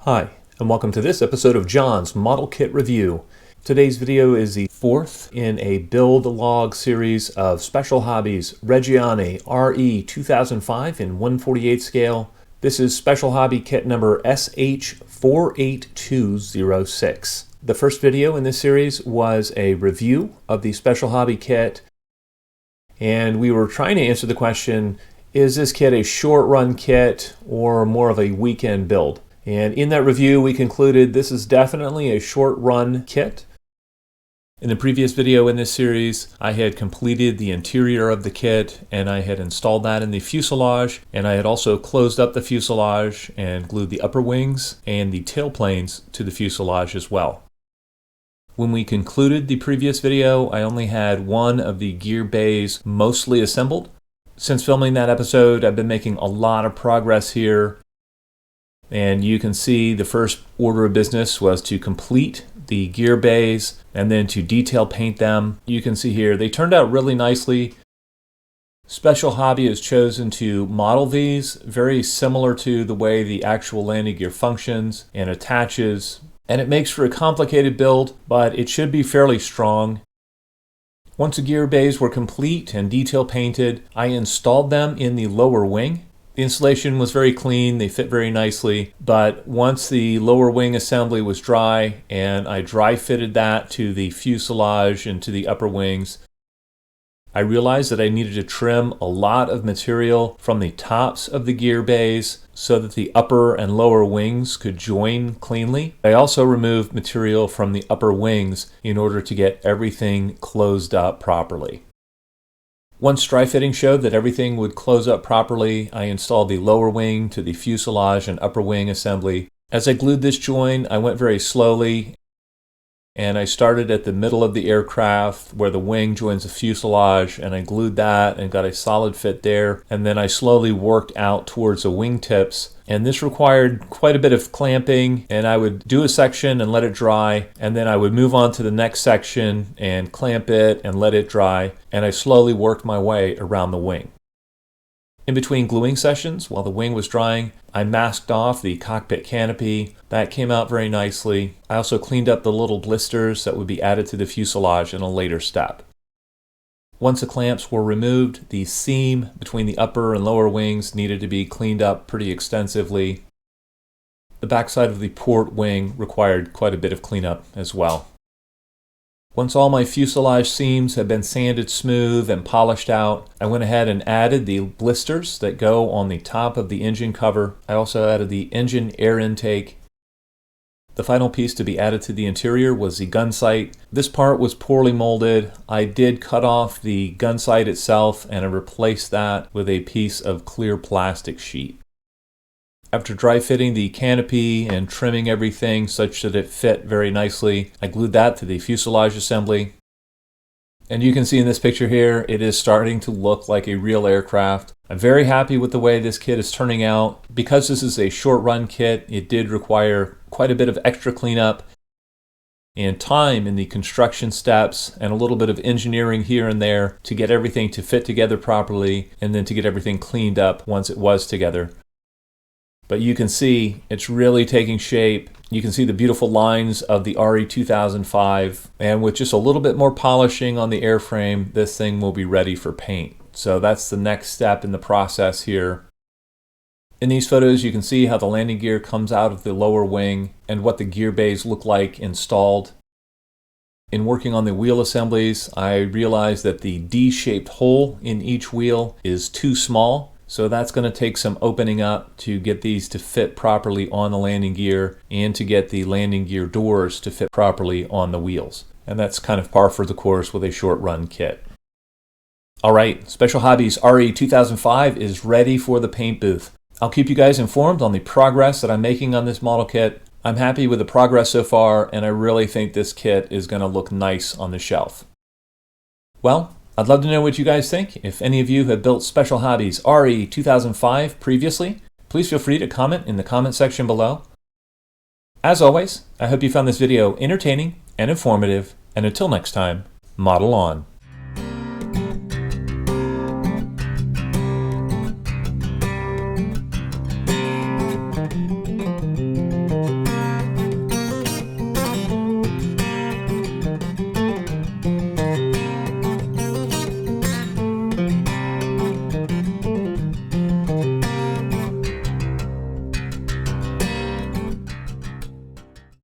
Hi, and welcome to this episode of John's Model Kit Review. Today's video is the fourth in a build log series of Special Hobby's Re.2005 in 1/48 scale. This is Special Hobby Kit number SH48206. The first video in this series was a review of the Special Hobby Kit, and we were trying to answer the question, is this kit a short run kit or more of a weekend build? And in that review, we concluded this is definitely a short run kit. In the previous video in this series, I had completed the interior of the kit and I had installed that in the fuselage, and I had also closed up the fuselage and glued the upper wings and the tail planes to the fuselage as well. When we concluded the previous video, I only had one of the gear bays mostly assembled. Since filming that episode, I've been making a lot of progress here. And you can see the first order of business was to complete the gear bays and then to detail paint them. You can see here they turned out really nicely. Special Hobby has chosen to model these very similar to the way the actual landing gear functions and attaches. And it makes for a complicated build, but it should be fairly strong. Once the gear bays were complete and detail painted, I installed them in the lower wing. The installation was very clean, they fit very nicely, but once the lower wing assembly was dry and I dry fitted that to the fuselage and to the upper wings, I realized that I needed to trim a lot of material from the tops of the gear bays so that the upper and lower wings could join cleanly. I also removed material from the upper wings in order to get everything closed up properly. Once dry fitting showed that everything would close up properly, I installed the lower wing to the fuselage and upper wing assembly. As I glued this join, I went very slowly, and I started at the middle of the aircraft where the wing joins the fuselage, and I glued that and got a solid fit there. And then I slowly worked out towards the wingtips. And this required quite a bit of clamping, and I would do a section and let it dry, and then I would move on to the next section and clamp it and let it dry, and I slowly worked my way around the wing. In between gluing sessions, while the wing was drying, I masked off the cockpit canopy. That came out very nicely. I also cleaned up the little blisters that would be added to the fuselage in a later step. Once the clamps were removed, the seam between the upper and lower wings needed to be cleaned up pretty extensively. The backside of the port wing required quite a bit of cleanup as well. Once all my fuselage seams had been sanded smooth and polished out, I went ahead and added the blisters that go on the top of the engine cover. I also added the engine air intake. The final piece to be added to the interior was the gun sight. This part was poorly molded. I did cut off the gun sight itself and I replaced that with a piece of clear plastic sheet. After dry fitting the canopy and trimming everything such that it fit very nicely, I glued that to the fuselage assembly. And you can see in this picture here, it is starting to look like a real aircraft. I'm very happy with the way this kit is turning out. Because this is a short run kit, it did require quite a bit of extra cleanup and time in the construction steps and a little bit of engineering here and there to get everything to fit together properly and then to get everything cleaned up once it was together. But you can see it's really taking shape. You can see the beautiful lines of the Re.2005, and with just a little bit more polishing on the airframe, this thing will be ready for paint. So that's the next step in the process here. In these photos, you can see how the landing gear comes out of the lower wing and what the gear bays look like installed. In working on the wheel assemblies, I realized that the D-shaped hole in each wheel is too small. So that's going to take some opening up to get these to fit properly on the landing gear and to get the landing gear doors to fit properly on the wheels. And that's kind of par for the course with a short run kit. Alright, Special Hobby's Re.2005 is ready for the paint booth. I'll keep you guys informed on the progress that I'm making on this model kit. I'm happy with the progress so far, and I really think this kit is going to look nice on the shelf. Well, I'd love to know what you guys think. If any of you have built Special Hobby's Re.2005 previously, please feel free to comment in the comment section below. As always, I hope you found this video entertaining and informative, and until next time, model on.